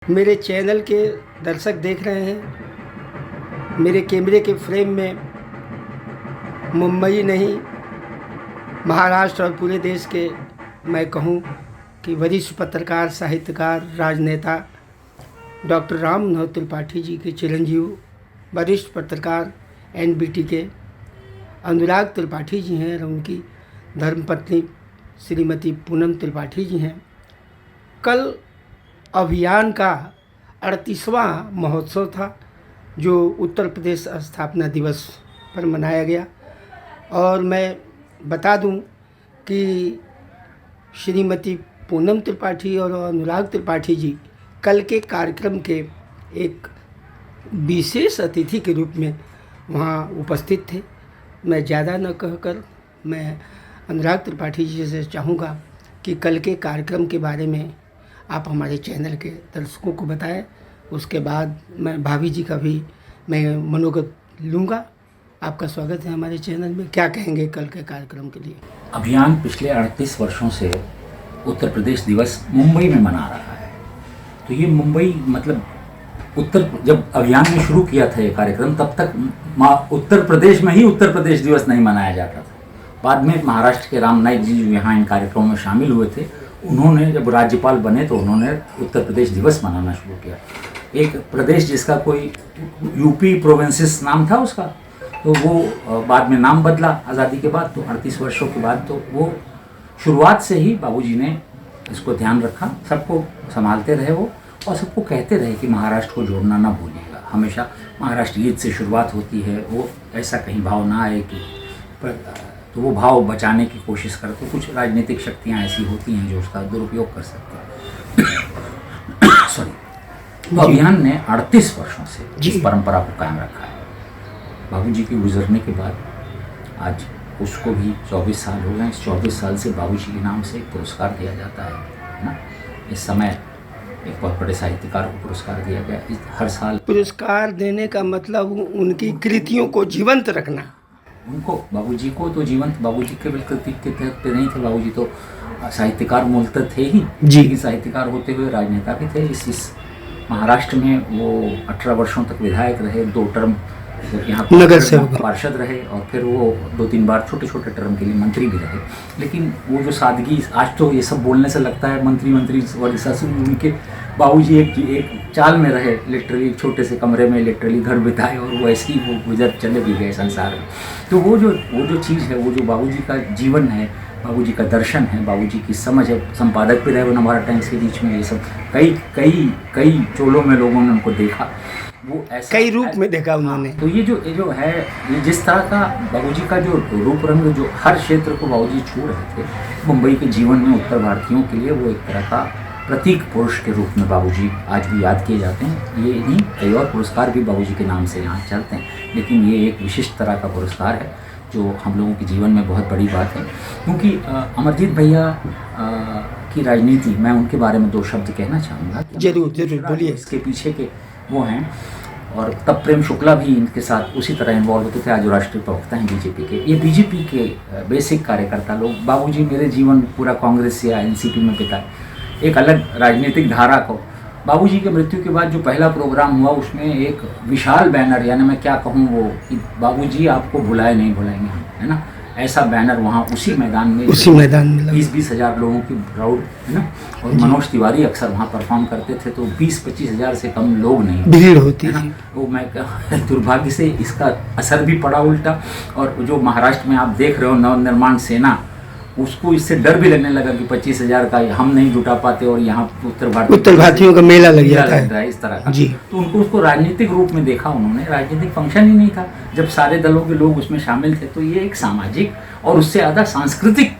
मेरे चैनल के दर्शक देख रहे हैं, मेरे कैमरे के फ्रेम में मुंबई नहीं, महाराष्ट्र और पूरे देश के मैं कहूँ कि वरिष्ठ पत्रकार, साहित्यकार, राजनेता डॉक्टर राम मनोहर त्रिपाठी जी के चिरंजीव, वरिष्ठ पत्रकार एनबीटी के अनुराग त्रिपाठी जी हैं और उनकी धर्मपत्नी श्रीमती पूनम त्रिपाठी जी हैं। कल अभियान का 38वां महोत्सव था जो उत्तर प्रदेश स्थापना दिवस पर मनाया गया। और मैं बता दूं कि श्रीमती पूनम त्रिपाठी और अनुराग त्रिपाठी जी कल के कार्यक्रम के एक विशेष अतिथि के रूप में वहाँ उपस्थित थे। मैं ज़्यादा न कहकर मैं अनुराग त्रिपाठी जी से चाहूँगा कि कल के कार्यक्रम के बारे में आप हमारे चैनल के दर्शकों को बताएं। उसके बाद मैं भाभी जी का भी मैं मनोगत लूँगा। आपका स्वागत है हमारे चैनल में। क्या कहेंगे कल के कार्यक्रम के लिए? अभियान पिछले 38 वर्षों से उत्तर प्रदेश दिवस मुंबई में मना रहा है। तो ये मुंबई मतलब जब अभियान में शुरू किया था ये कार्यक्रम, तब तक उत्तर प्रदेश में ही उत्तर प्रदेश दिवस नहीं मनाया जाता था। बाद में महाराष्ट्र के राम नाईक जी जो यहाँ इन कार्यक्रमों में शामिल हुए थे, उन्होंने जब राज्यपाल बने तो उन्होंने उत्तर प्रदेश दिवस मनाना शुरू किया। एक प्रदेश जिसका कोई यूपी प्रोविंसेस नाम था उसका, तो वो बाद में नाम बदला आज़ादी के बाद। तो 38 वर्षों के बाद तो वो शुरुआत से ही बाबूजी ने इसको ध्यान रखा, सबको संभालते रहे वो, और सबको कहते रहे कि महाराष्ट्र को जोड़ना ना भूलिएगा। हमेशा महाराष्ट्र ईद से शुरुआत होती है, वो ऐसा कहीं भाव ना आए कि तो वो भाव बचाने की कोशिश करते। कुछ राजनीतिक शक्तियाँ ऐसी होती हैं जो उसका दुरुपयोग कर सकते हैं। सॉरी। तो अभियान ने 38 वर्षों से इस परंपरा को कायम रखा है। बाबूजी के गुजरने के बाद आज उसको भी 24 साल हो गए। इस 24 साल से बाबूजी के नाम से एक पुरस्कार दिया जाता है ना। इस समय एक बहुत बड़े साहित्यकार को पुरस्कार दिया गया। हर साल पुरस्कार देने का मतलब उनकी कृतियों को जीवंत रखना। उनको बाबूजी को तो जीवंत, बाबूजी केवल कृति के तहत पे नहीं थे, बाबूजी तो साहित्यकार मूलतः थे ही जी, लेकिन साहित्यकार होते हुए राजनेता भी थे। इस महाराष्ट्र में वो 18 वर्षों तक विधायक रहे, 2 टर्म यहाँ नगर सेवक पार्षद रहे, और फिर वो 2-3 बार छोटे छोटे टर्म के लिए मंत्री भी रहे। लेकिन वो जो सादगी, आज तो ये सब बोलने से लगता है मंत्री और उनके बाबूजी एक चाल में रहे, लिटरली एक छोटे से कमरे में लिटरली घर बिताए, और वो ऐसे ही वो गुजर चले भी गए संसार में। तो वो जो चीज़ है, वो जो बाबूजी का जीवन है, बाबूजी का दर्शन है, बाबूजी की समझ है। संपादक भी रहे वो नवारा टाइम्स के बीच में। ये सब कई चोलों में लोगों ने उनको देखा, वो ऐसा कई रूप में देखा उन्होंने। तो ये जो है, ये जिस तरह का बाबूजी का जो रूप रंग, जो हर क्षेत्र को बाबूजी छू रहे थे मुंबई के जीवन में, उत्तर भारतीयों के लिए वो एक तरह का प्रतीक पुरुष के रूप में बाबूजी आज भी याद किए जाते हैं। ये नहीं, कई और पुरस्कार भी बाबूजी के नाम से यहाँ चलते हैं, लेकिन ये एक विशिष्ट तरह का पुरस्कार है जो हम लोगों के जीवन में बहुत बड़ी बात है। क्योंकि अमरजीत भैया की राजनीति, मैं उनके बारे में 2 शब्द कहना चाहूँगा। जरूर बोलिए। इसके पीछे के वो हैं, और तब प्रेम शुक्ला भी इनके साथ उसी तरह इन्वॉल्व होते थे। आज राष्ट्रीय प्रवक्ता हैं बीजेपी के। ये बीजेपी के बेसिक कार्यकर्ता लोग। बाबूजी मेरे जीवन पूरा कांग्रेस या एनसीपी में बिताए, एक अलग राजनीतिक धारा को। बाबूजी के मृत्यु के बाद जो पहला प्रोग्राम हुआ, उसमें एक विशाल बैनर, यानी मैं क्या कहूँ, वो कि बाबूजी आपको भुलाए नहीं भुलाएंगे हम, है ना, ऐसा बैनर वहाँ उसी मैदान में 20-20 हज़ार लोगों की क्राउड, है ना। और मनोज तिवारी अक्सर वहाँ परफॉर्म करते थे, तो 20-25 हज़ार से कम लोग नहीं, भीड़ होती है ना। वो मैं दुर्भाग्य से इसका असर भी पड़ा उल्टा। और जो महाराष्ट्र में आप देख रहे हो नवनिर्माण सेना, उसको इससे डर भी लगने लगा कि 25 हज़ार का हम नहीं जुटा पाते, और यहाँ उत्तर भारतीयों का मेला लग जाता है इस तरह का जी। तो उसको राजनीतिक रूप में देखा उन्होंने। राजनीतिक फंक्शन ही नहीं था जब सारे दलों के लोग उसमें शामिल थे। तो ये एक सामाजिक और उससे ज़्यादा सांस्कृतिक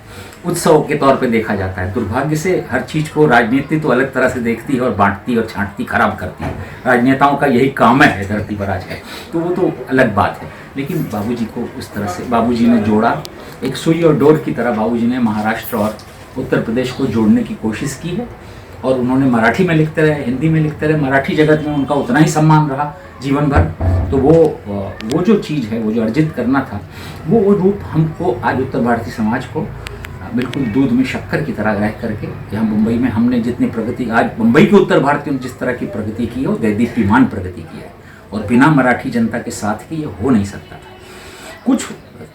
उत्सव के तौर पे देखा जाता है। दुर्भाग्य से हर चीज़ को राजनीति तो अलग तरह से देखती है और बांटती और छांटती, खराब करती है। राजनेताओं का यही काम है धरती पर आज है, तो वो तो अलग बात है। लेकिन बाबूजी को उस तरह से बाबूजी ने जोड़ा, एक सुई और डोर की तरह बाबूजी ने महाराष्ट्र और उत्तर प्रदेश को जोड़ने की कोशिश की है। और उन्होंने मराठी में लिखते रहे, हिंदी में लिखते रहे, मराठी जगत में उनका उतना ही सम्मान रहा जीवन भर। तो वो जो चीज़ है, वो जो अर्जित करना था, वो रूप हमको आज उत्तर भारतीय समाज को बिल्कुल दूध में शक्कर की तरह रह करके यहाँ मुंबई में हमने जितनी प्रगति, आज मुंबई के उत्तर भारतीयों ने जिस तरह की प्रगति की है वो दैदीप्यमान प्रगति की है, और बिना मराठी जनता के साथ के ये हो नहीं सकता था। कुछ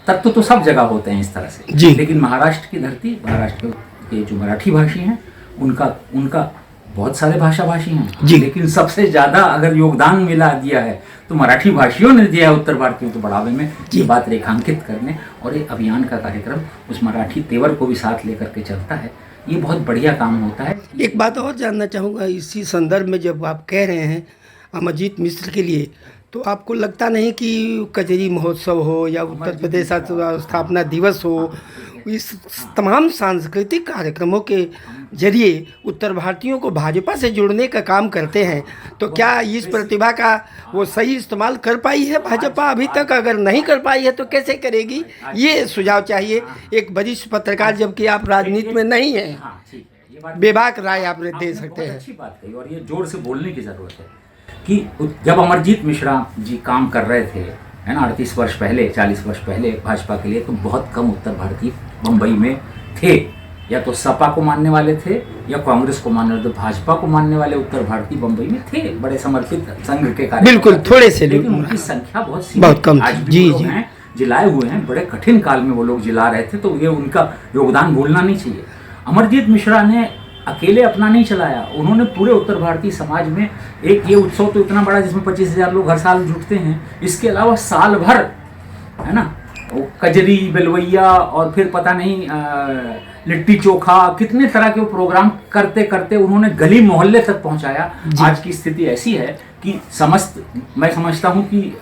तत्व तो सब जगह होते हैं इस तरह से, लेकिन महाराष्ट्र की धरती, महाराष्ट्र के जो मराठी भाषी हैं उनका बहुत सारे भाषा भाषी हैं, लेकिन सबसे ज़्यादा अगर योगदान मिला दिया है तो मराठी भाषियों ने दिया है उत्तर भारतीयों को बढ़ावे में, ये बात रेखांकित करने, और ये अभियान का कार्यक्रम उस मराठी तेवर को भी साथ लेकर के चलता है, ये बहुत बढ़िया काम होता है। एक बात और जानना चाहूँगा इसी संदर्भ में, जब आप कह रहे हैं अमरजीत मिश्र के लिए, तो आपको लगता नहीं कि कचहरी महोत्सव हो या उत्तर प्रदेश स्थापना दिवस हो, इस तमाम सांस्कृतिक कार्यक्रमों के जरिए उत्तर भारतीयों को भाजपा से जुड़ने का काम करते हैं, तो क्या इस प्रतिभा का वो सही इस्तेमाल कर पाई है भाजपा अभी तक? अगर नहीं कर पाई है तो कैसे करेगी, ये सुझाव चाहिए एक वरिष्ठ पत्रकार, जबकि आप राजनीति में नहीं हैं। बेबाक राय आप दे सकते हैं। अच्छी बात कही, और ये जोर से बोलने की ज़रूरत है कि जब अमरजीत मिश्रा जी काम कर रहे थे, है ना, 38 वर्ष पहले, 40 वर्ष पहले भाजपा के लिए, तो बहुत कम उत्तर भारतीय मुंबई में थे, या तो सपा को मानने वाले थे या कांग्रेस को मानने वाले, तो भाजपा को मानने वाले उत्तर भारतीय मुंबई में थे, बड़े समर्पित संघ के कार्य, बिल्कुल थोड़े से, लेकिन उनकी संख्या बहुत कम आज भी जी लोग हैं, जिलाए हुए हैं, बड़े कठिन काल में वो लोग जिला रहे थे, तो ये उनका योगदान भूलना नहीं चाहिए। अमरजीत मिश्रा ने अकेले अपना नहीं चलाया, उन्होंने पूरे उत्तर भारतीय समाज में एक ये उत्सव तो इतना बड़ा जिसमें 25,000 लोग हर साल जुटते हैं, इसके अलावा साल भर, है ना, वो कजरी, बेलवैया, और फिर पता नहीं लिट्टी चोखा, कितने तरह के प्रोग्राम करते करते उन्होंने गली मोहल्ले तक पहुंचाया। आज की स्थिति ऐसी है कि मैं समझता हूं कि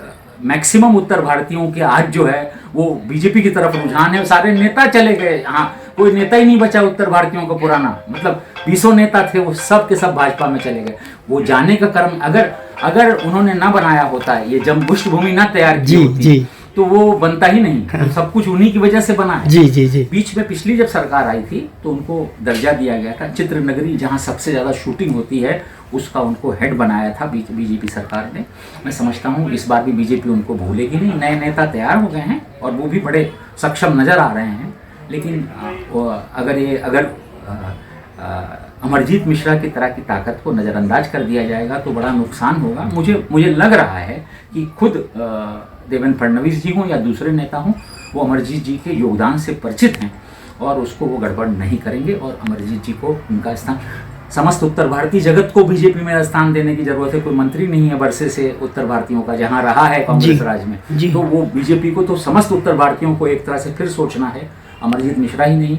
मैक्सिमम उत्तर भारतीयों के आज जो है वो बीजेपी की तरफ रुझान है, सारे नेता चले गए, हाँ कोई नेता ही नहीं बचा उत्तर भारतीयों का पुराना, मतलब 20 नेता थे, वो सब के सब भाजपा में चले गए। वो जाने का कर्म अगर उन्होंने ना बनाया होता, ये जब पृष्ठभूमि ना तैयार की होती, तो वो बनता ही नहीं। तो सब कुछ उन्हीं की वजह से बना है। जी। बीच में पिछली जब सरकार आई थी तो उनको दर्जा दिया गया था, चित्र नगरी जहाँ सबसे ज़्यादा शूटिंग होती है उसका उनको हेड बनाया था बीजेपी सरकार ने। मैं समझता हूँ इस बार भी बीजेपी उनको भूलेगी नहीं। नए नेता तैयार हो गए हैं और वो भी बड़े सक्षम नज़र आ रहे हैं, लेकिन अगर अमरजीत मिश्रा की तरह की ताकत को नज़रअंदाज कर दिया जाएगा तो बड़ा नुकसान होगा। मुझे लग रहा है कि खुद देवेंद्र फडणवीस जी हों या दूसरे नेता हों, वो अमरजीत जी के योगदान से परिचित हैं और उसको वो गड़बड़ नहीं करेंगे, और अमरजीत जी को उनका स्थान, समस्त उत्तर भारतीय जगत को बीजेपी में स्थान देने की जरूरत है। कोई मंत्री नहीं है बरसे से उत्तर भारतीयों का, जहाँ रहा है कांग्रेस राज में, तो वो बीजेपी को तो समस्त उत्तर भारतीयों को एक तरह से फिर सोचना है। अमरजीत मिश्रा ही नहीं,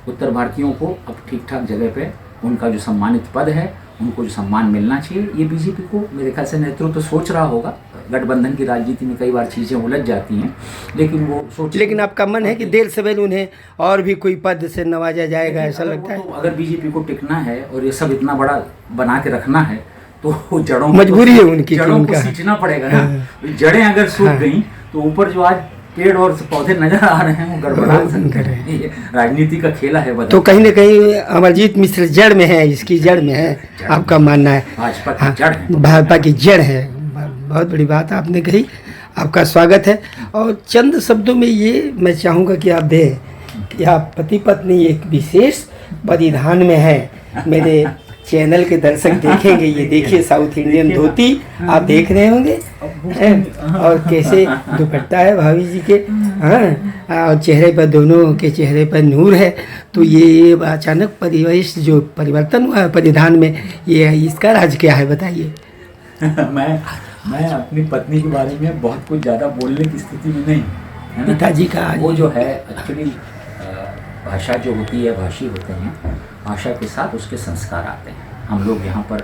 उत्तर भारतीयों को अब ठीक ठाक जगह पे उनका जो सम्मानित पद है उनको जो सम्मान मिलना चाहिए, ये बीजेपी को मेरे ख्याल से नेतृत्व तो सोच रहा होगा। गठबंधन की राजनीति में कई बार चीज़ें उलझ जाती हैं, लेकिन वो लेकिन आपका मन है कि देर सवेर उन्हें और भी कोई पद से नवाजा जाएगा, ऐसा लगता है? तो अगर बीजेपी को टिकना है और ये सब इतना बड़ा बना के रखना है तो जड़ों मजबूरी है उनकी, जड़ों को सींचना पड़ेगा ना। जड़ें अगर सूख गई तो ऊपर जो आज पेड़ और पौधे नजर आ रहे हैं वो गड़बड़ा सकते हैं। राजनीति का खेला है। तो कहीं ना कहीं अमरजीत मिश्र जड़ में है, इसकी जड़ में है, आपका मानना है? भाजपा की जड़ है, भाजपा की जड़ है। बहुत बड़ी बात आपने कही, आपका स्वागत है। और चंद शब्दों में ये मैं चाहूँगा कि आप दें कि आप पति पत्नी एक विशेष परिधान में है। मेरे चैनल के दर्शक देखेंगे, ये देखिए साउथ इंडियन धोती आप देख रहे होंगे, और कैसे दुपट्टा है भाभी जी के, और चेहरे पर, दोनों के चेहरे पर नूर है। तो ये अचानक परिवेश जो परिवर्तन हुआ है परिधान में, ये इसका राज क्या है, बताइए। मैं अपनी पत्नी के बारे में बहुत कुछ ज़्यादा बोलने की स्थिति में नहीं, है ना? पिताजी का वो जो है एक्चुअली भाषा जो होती है, भाषी होते हैं, भाषा के साथ उसके संस्कार आते हैं। हम लोग यहाँ पर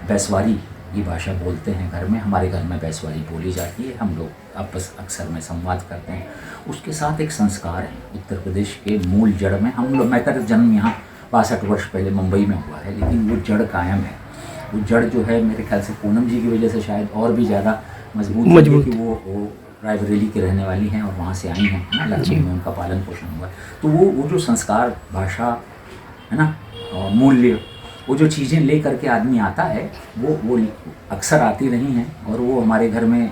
बैसवारी ये भाषा बोलते हैं घर में, हमारे घर में बैसवारी बोली जाती है, हम लोग आपस अक्सर में संवाद करते हैं। उसके साथ एक संस्कार है उत्तर प्रदेश के मूल जड़ में। हम लोग, मेरा जन्म यहाँ 62 वर्ष पहले मुंबई में हुआ है, लेकिन वो जड़ कायम है। वो जड़ जो है मेरे ख्याल से पूनम जी की वजह से शायद और भी ज़्यादा मजबूत है कि वो रायबरेली के रहने वाली हैं और वहाँ से आई हैं, है ना, लक्ष्मी में उनका पालन पोषण हुआ। तो वो जो संस्कार, भाषा, है ना, मूल्य, वो जो चीज़ें ले करके आदमी आता है वो अक्सर आती रही हैं, और वो हमारे घर में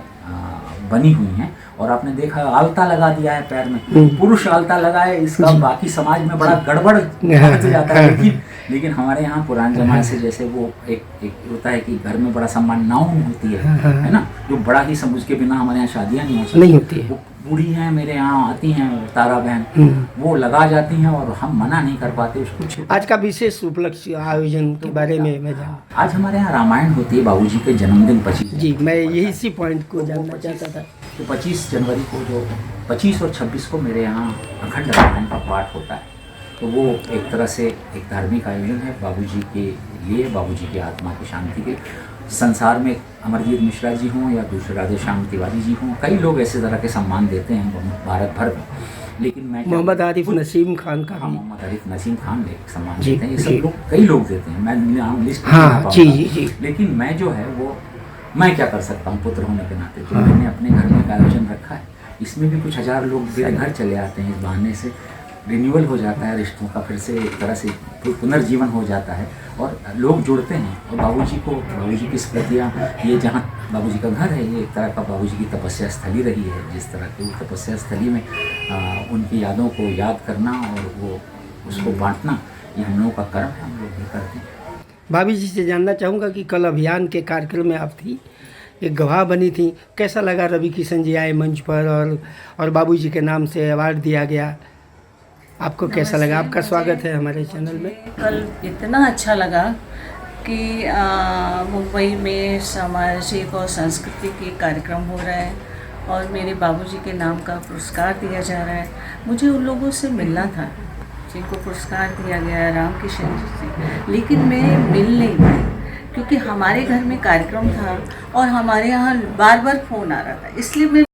बनी हुई हैं, और आपने देखा आलता लगा दिया है पैर में, पुरुष आलता लगाए, इसका बाकी समाज में बड़ा गड़बड़ समझ जाता है। लेकिन हमारे यहाँ पुराने जमाने से जैसे वो एक होता है कि घर में बड़ा सम्मान नाउन होती है ना, जो बड़ा ही समझ के बिना हमारे यहाँ शादियाँ नहीं हो सकती, नहीं होती है। वो बूढ़ी हैं मेरे यहाँ आती हैं तारा बहन, वो लगा जाती हैं और हम मना नहीं कर पाते उसको। आज का विशेष उपलक्ष्य आयोजन के बारे में मैं जानूँ। आज हमारे यहाँ रामायण होती है, बाबूजी के जन्मदिन 25 जी, मैं यही इसी पॉइंट को जानना चाहता था। तो 25 जनवरी को जो 25 और 26 को मेरे यहाँ अखंड रामायण का पाठ होता है। तो वो एक तरह से एक धार्मिक आयोजन है बाबूजी के लिए, बाबूजी की आत्मा की शांति के। संसार में अमरजीत मिश्रा जी हों या दूसरे राधे श्याम तिवारी जी हों, कई लोग ऐसे तरह के सम्मान देते हैं भारत भर में, लेकिन मैं मोहम्मद आरिफ नसीम खान का भी, मोहम्मद आरिफ नसीम खान एक सम्मान जी, देते हैं, ये जी। सब लोग कई लोग देते हैं, मैं नाम लिस्ट नहीं हाँ, कर जी पाऊंगा। जी जी। लेकिन मैं जो है वो मैं क्या कर सकता हूँ पुत्र होने के नाते, तो मैंने अपने घर में एक आयोजन रखा है। इसमें भी कुछ हज़ार लोग मेरे घर चले आते हैं, इस बहाने से रिन्यूअल हो जाता है रिश्तों का, फिर से एक तरह से पुनर्जीवन हो जाता है और लोग जुड़ते हैं। और बाबूजी की स्मृतियाँ, ये जहाँ बाबूजी का घर है, ये एक तरह का बाबूजी की तपस्या स्थली रही है। जिस तरह की वो तपस्या स्थली में उनकी यादों को याद करना और वो उसको बांटना, ये हम लोगों का कर्म है, हम लोग भी करते हैं। भाभी जी से जानना चाहूँगा कि कल अभियान के कार्यक्रम में आप थी, एक गवाह बनी थी, कैसा लगा? रवि किशन जी आए मंच पर और बाबूजी के नाम से अवार्ड दिया गया, आपको कैसा लगा? आपका स्वागत है हमारे चैनल में। कल इतना अच्छा लगा कि मुंबई में सामाजिक और सांस्कृतिक कार्यक्रम हो रहा है और मेरे बाबूजी के नाम का पुरस्कार दिया जा रहा है। मुझे उन लोगों से मिलना था जिनको पुरस्कार दिया गया है, राम किशन जी से, लेकिन मैं मिल नहीं पाई क्योंकि हमारे घर में कार्यक्रम था और हमारे यहाँ बार बार फ़ोन आ रहा था, इसलिए मैं